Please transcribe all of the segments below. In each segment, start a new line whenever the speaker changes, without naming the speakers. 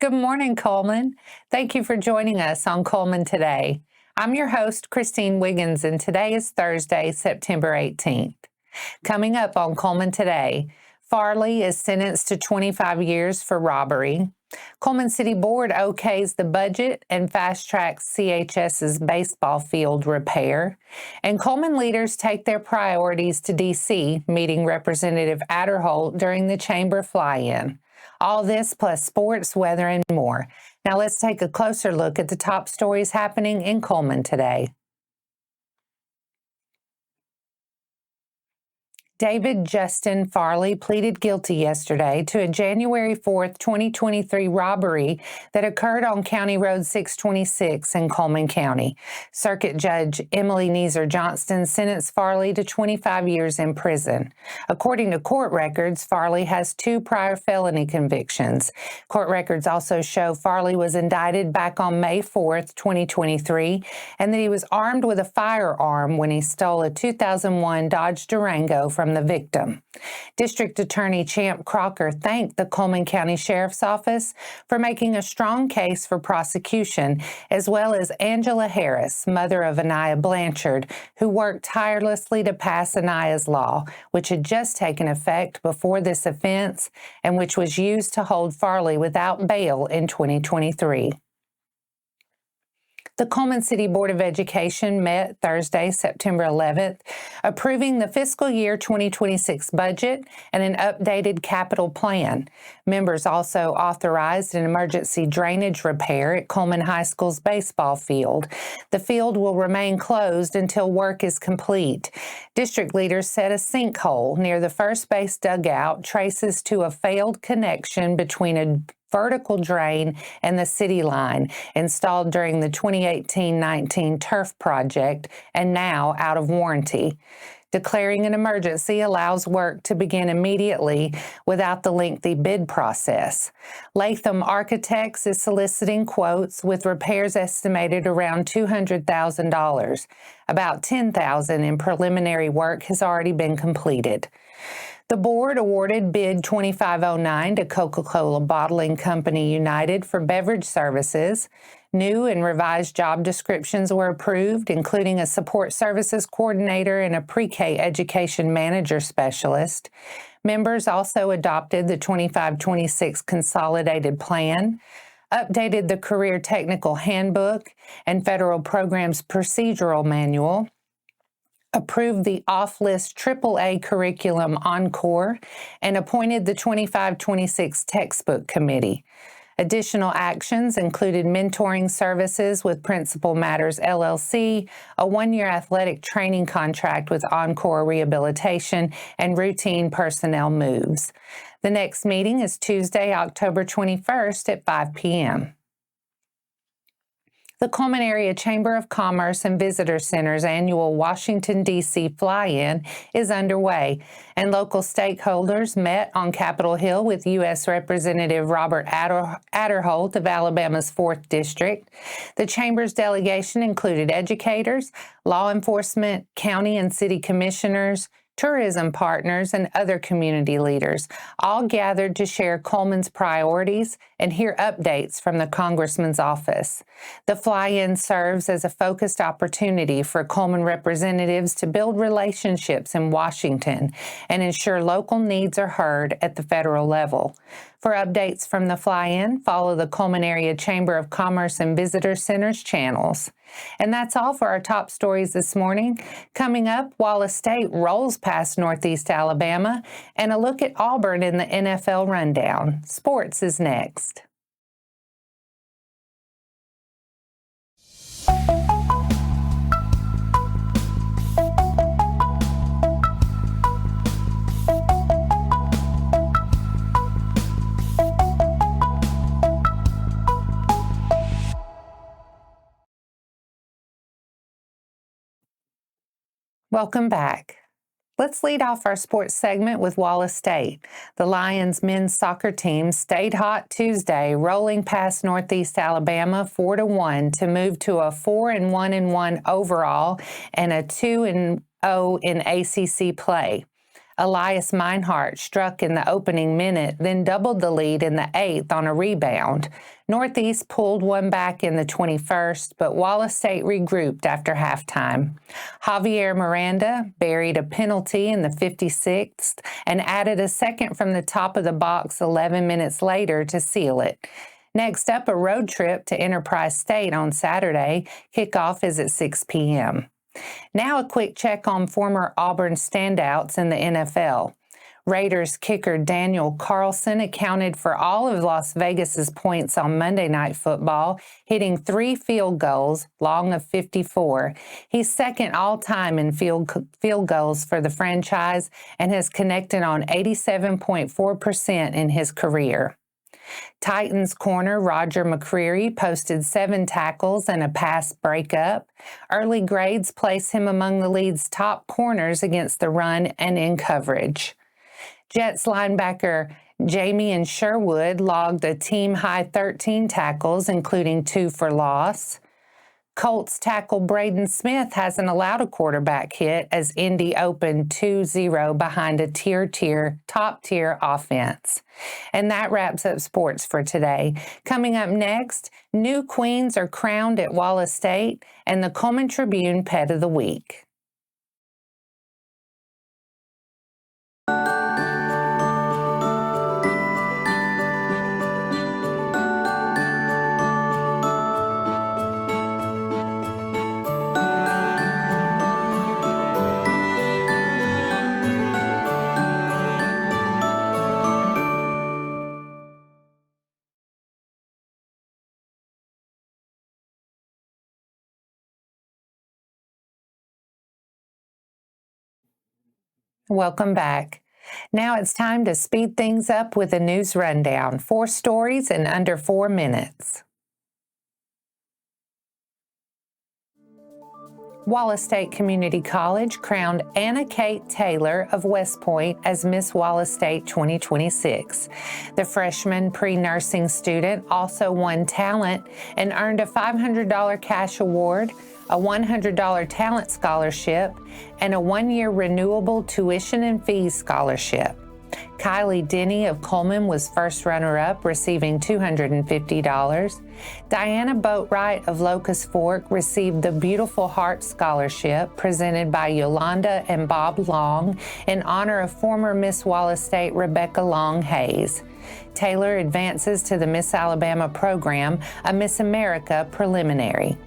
Good morning, Cullman. Thank you for joining us on Cullman Today. I'm your host, Christine Wiggins, and today is Thursday, September 18th. Coming up on Cullman Today, Farley is sentenced to 25 years for robbery. Cullman City Board okays the budget and fast-tracks CHS's baseball field repair. And Cullman leaders take their priorities to D.C., meeting Representative Aderholt during the chamber fly-in. All this plus sports, weather, and more. Now let's take a closer look at the top stories happening in Cullman today. David Justin Farley pleaded guilty yesterday to a January 4th, 2023 robbery that occurred on County Road 626 in Cullman County. Circuit Judge Emily Neeser Johnston sentenced Farley to 25 years in prison. According to court records, Farley has 2 prior felony convictions. Court records also show Farley was indicted back on May 4th, 2023, and that he was armed with a firearm when he stole a 2001 Dodge Durango from the victim. District Attorney Champ Crocker thanked the Cullman County Sheriff's Office for making a strong case for prosecution, as well as Angela Harris, mother of Aniah Blanchard, who worked tirelessly to pass Aniah's law, which had just taken effect before this offense and which was used to hold Farley without bail in 2023. The Cullman City Board of Education met Thursday, September 11th, approving the fiscal year 2026 budget and an updated capital plan. Members also authorized an emergency drainage repair at Cullman High School's baseball field. The field will remain closed until work is complete. District leaders said a sinkhole near the first base dugout traces to a failed connection between a vertical drain and the city line installed during the 2018-19 turf project and now out of warranty. Declaring an emergency allows work to begin immediately without the lengthy bid process. Latham Architects is soliciting quotes with repairs estimated around $200,000. About $10,000 in preliminary work has already been completed. The board awarded bid 2509 to Coca-Cola Bottling Company United for beverage services. New and revised job descriptions were approved, including a support services coordinator and a pre-K education manager specialist. Members also adopted the 25-26 consolidated plan, updated the career technical handbook and federal programs procedural manual, approved the off-list AAA curriculum Encore, and appointed the 25-26 textbook committee. Additional actions included mentoring services with Principal Matters LLC, a 1-year athletic training contract with Encore Rehabilitation, and routine personnel moves. The next meeting is Tuesday, October 21st at 5 p.m. The Cullman Area Chamber of Commerce and Visitor Center's annual Washington, D.C. fly-in is underway, and local stakeholders met on Capitol Hill with U.S. Representative Robert Aderholt of Alabama's 4th District. The Chamber's delegation included educators, law enforcement, county and city commissioners, tourism partners, and other community leaders, all gathered to share Cullman's priorities and hear updates from the Congressman's office. The fly-in serves as a focused opportunity for Cullman representatives to build relationships in Washington and ensure local needs are heard at the federal level. For updates from the fly-in, follow the Cullman Area Chamber of Commerce and Visitor Center's channels. And that's all for our top stories this morning. Coming up, Wallace State rolls past Northeast Alabama, and a look at Auburn in the NFL rundown. Sports is next. Welcome back. Let's lead off our sports segment with Wallace State. The Lions men's soccer team stayed hot Tuesday, rolling past Northeast Alabama 4-1 to move to a 4-1-1 overall and a 2-0 in ACC play. Elias Meinhardt struck in the opening minute, then doubled the lead in the 8th on a rebound. Northeast pulled one back in the 21st, but Wallace State regrouped after halftime. Javier Miranda buried a penalty in the 56th and added a second from the top of the box 11 minutes later to seal it. Next up, a road trip to Enterprise State on Saturday. Kickoff is at 6 p.m. Now a quick check on former Auburn standouts in the NFL. Raiders kicker Daniel Carlson accounted for all of Las Vegas's points on Monday Night Football, hitting 3 field goals, long of 54. He's second all-time in field goals for the franchise and has connected on 87.4% in his career. Titans corner Roger McCreary posted 7 tackles and a pass breakup. Early grades place him among the league's top corners against the run and in coverage. Jets linebacker Jamie Sherwood logged a team-high 13 tackles, including 2 for loss. Colts tackle Braden Smith hasn't allowed a quarterback hit as Indy opened 2-0 behind a top-tier offense. And that wraps up sports for today. Coming up next, new queens are crowned at Wallace State and the Cullman Tribune Pet of the Week. Welcome back. Now it's time to speed things up with a news rundown. 4 stories in under 4 minutes. Wallace State Community College crowned Anna Kate Taylor of West Point as Miss Wallace State 2026. The freshman pre-nursing student also won talent and earned a $500 cash award, a $100 talent scholarship, and a 1-year renewable tuition and fees scholarship. Kylie Denny of Cullman was first runner-up, receiving $250. Diana Boatwright of Locust Fork received the Beautiful Heart Scholarship presented by Yolanda and Bob Long in honor of former Miss Wallace State Rebecca Long Hayes. Taylor advances to the Miss Alabama program, a Miss America preliminary.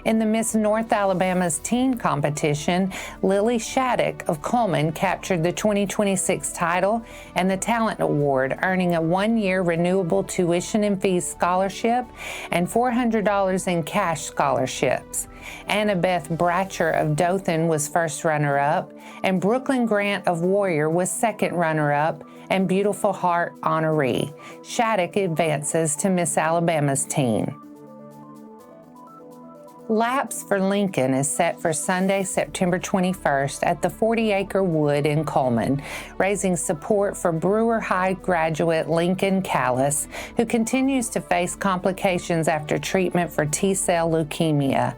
In the Miss North Alabama's teen competition, Lily Shadeck of Cullman captured the 2026 title and the Talent Award, earning a 1-year renewable tuition and fees scholarship and $400 in cash scholarships. Annabeth Bratcher of Dothan was first runner-up, and Brooklyn Grant of Warrior was second runner-up and Beautiful Heart honoree. Shadeck advances to Miss Alabama's teen. Laps for Lincoln is set for Sunday, September 21st at the 40-acre wood in Cullman, raising support for Brewer High graduate Lincoln Callis, who continues to face complications after treatment for T-cell leukemia.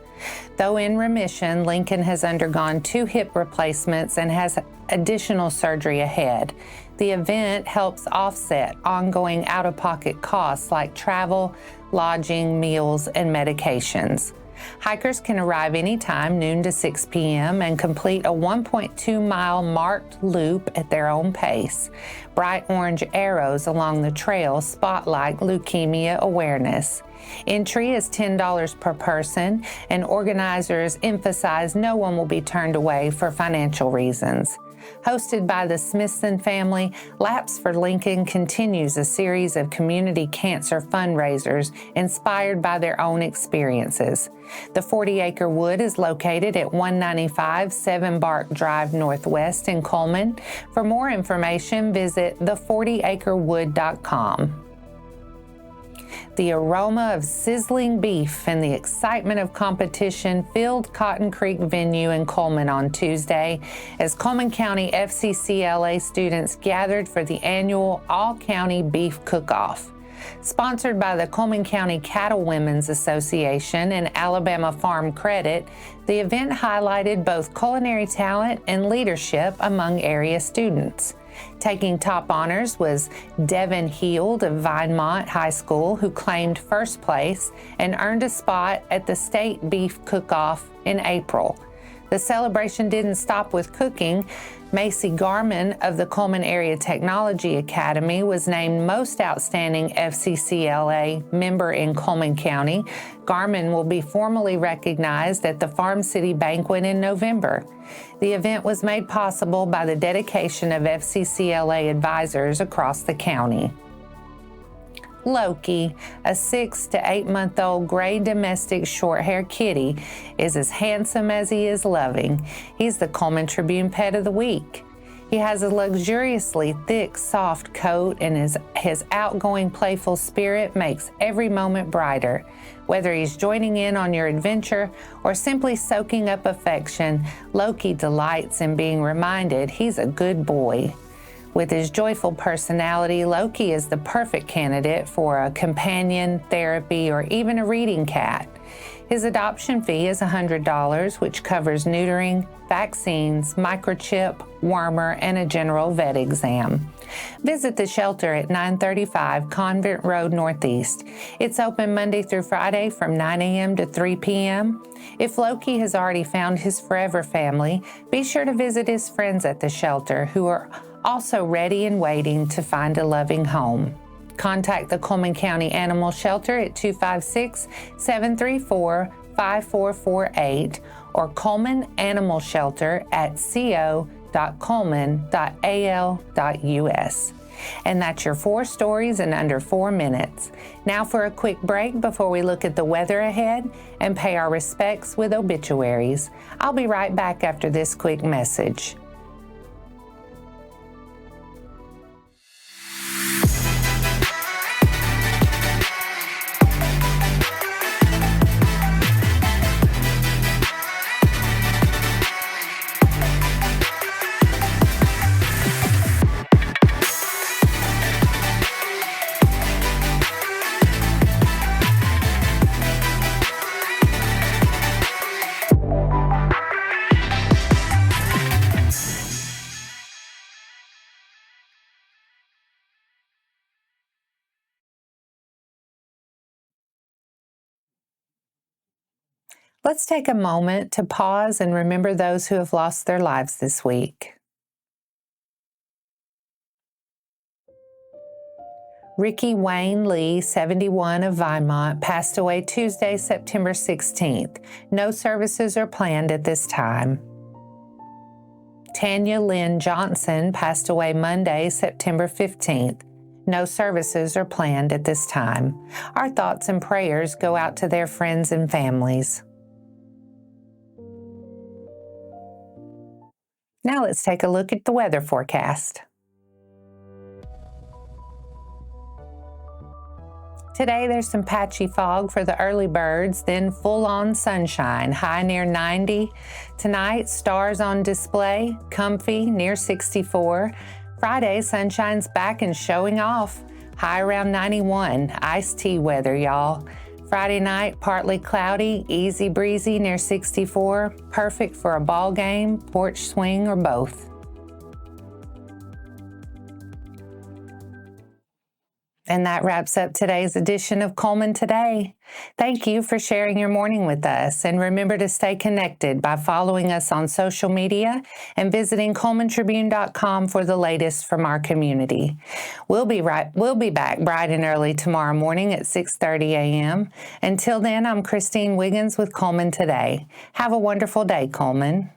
Though in remission, Lincoln has undergone 2 hip replacements and has additional surgery ahead. The event helps offset ongoing out-of-pocket costs like travel, lodging, meals, and medications. Hikers can arrive anytime, noon to 6 p.m., and complete a 1.2-mile marked loop at their own pace. Bright orange arrows along the trail spotlight leukemia awareness. Entry is $10 per person, and organizers emphasize no one will be turned away for financial reasons. Hosted by the Smithson family, Laps for Lincoln continues a series of community cancer fundraisers inspired by their own experiences. The 40-acre wood is located at 195 Seven Bark Drive Northwest in Cullman. For more information, visit the40acrewood.com. The aroma of sizzling beef and the excitement of competition filled Cotton Creek venue in Cullman on Tuesday as Cullman County FCCLA students gathered for the annual All-County Beef Cook-Off. Sponsored by the Cullman County Cattlewomen's Association and Alabama Farm Credit, the event highlighted both culinary talent and leadership among area students. Taking top honors was Devyn of Vinemont High School, who claimed first place and earned a spot at the State Beef Cook-Off in April. The celebration didn't stop with cooking. Macy Garman of the Cullman Area Technology Academy was named Most Outstanding FCCLA member in Cullman County. Garman will be formally recognized at the Farm City Banquet in November. The event was made possible by the dedication of FCCLA advisors across the county. Loki, a 6 to 8 month old gray domestic short-haired kitty, is as handsome as he is loving. He's the Cullman Tribune Pet of the Week. He has a luxuriously thick, soft coat, and his outgoing, playful spirit makes every moment brighter. Whether he's joining in on your adventure or simply soaking up affection, Loki delights in being reminded he's a good boy. With his joyful personality, Loki is the perfect candidate for a companion, therapy, or even a reading cat. His adoption fee is $100, which covers neutering, vaccines, microchip, wormer, and a general vet exam. Visit the shelter at 935 Convent Road Northeast. It's open Monday through Friday from 9 a.m. to 3 p.m. If Loki has already found his forever family, be sure to visit his friends at the shelter who are also ready and waiting to find a loving home. Contact the Cullman County Animal Shelter at 256-734-5448 or Cullman Animal Shelter at co.cullman.al.us. And that's your 4 stories in under 4 minutes. Now for a quick break before we look at the weather ahead and pay our respects with obituaries. I'll be right back after this quick message. Let's take a moment to pause and remember those who have lost their lives this week. Ricky Wayne Lee, 71 of Vinemont, passed away Tuesday, September 16th. No services are planned at this time. Tanya Lynn Johnson passed away Monday, September 15th. No services are planned at this time. Our thoughts and prayers go out to their friends and families. Now let's take a look at the weather forecast. Today there's some patchy fog for the early birds, then full-on sunshine, high near 90. Tonight, stars on display, comfy near 64. Friday, sunshine's back and showing off, high around 91. Iced tea weather, y'all. Friday night, partly cloudy, easy breezy near 64, perfect for a ball game, porch swing, or both. And that wraps up today's edition of Cullman Today. Thank you for sharing your morning with us, and remember to stay connected by following us on social media and visiting CullmanTribune.com for the latest from our community. We'll be back bright and early tomorrow morning at 6:30 a.m. Until then, I'm Christine Wiggins with Cullman Today. Have a wonderful day, Cullman.